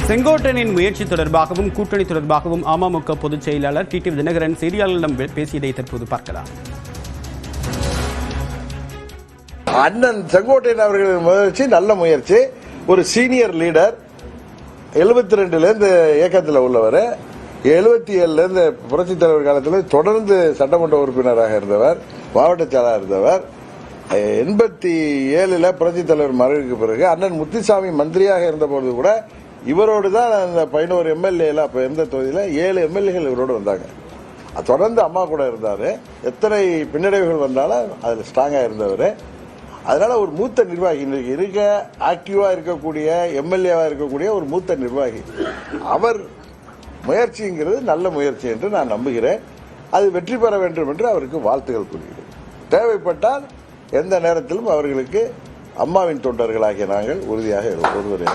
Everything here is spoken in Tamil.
செங்கோட்டையனின் முயற்சி தொடர்பாகவும் கூட்டணி தொடர்பாகவும் அமமுக பொதுச் செயலாளர் டிடிவி தினகரன் செய்தியாளர்களிடம் பேசியதை தற்போது பார்க்கலாம். அண்ணன் செங்கோட்டையன் அவர்களின் முயற்சி நல்ல முயற்சி. ஒரு சீனியர் லீடர், 72 இயக்கத்தில் உள்ளவர், 77 புரட்சித் தலைவர் காலத்தில் தொடர்ந்து சட்டமன்ற உறுப்பினராக இருந்தவர், மாவட்ட செயலாளர் இருந்தவர். 87 புரட்சித் தலைவர் மறைவுக்கு பிறகு அண்ணன் முத்துசாமி மந்திரியாக இருந்தபோது கூட இவரோடு தான் அந்த 11 எம்எல்ஏல, அப்ப எந்த தொகுதியில் 7 எம்எல்ஏகள் இவரோடு வந்தாங்க. தொடர்ந்து அம்மா கூட இருந்தாரு. எத்தனை பின்னடைவுகள் வந்தாலும் அதில் ஸ்ட்ராங்கா இருந்தவர். அதனால ஒரு மூத்த நிர்வாகி, இன்றைக்கு இருக்க ஆக்டிவா இருக்கக்கூடிய எம்எல்ஏவா இருக்கக்கூடிய ஒரு மூத்த நிர்வாகி, அவர் முயற்சிங்கிறது நல்ல முயற்சி என்று நான் நம்புகிறேன். அது வெற்றி பெற வேண்டும் என்று அவருக்கு வாழ்த்துக்கள் கூறுகிறேன். தேவைப்பட்டால் எந்த நேரத்திலும் அவர்களுக்கு அம்மாவின் தொண்டர்களாகிய நாங்கள் உறுதியாக ஒருவரே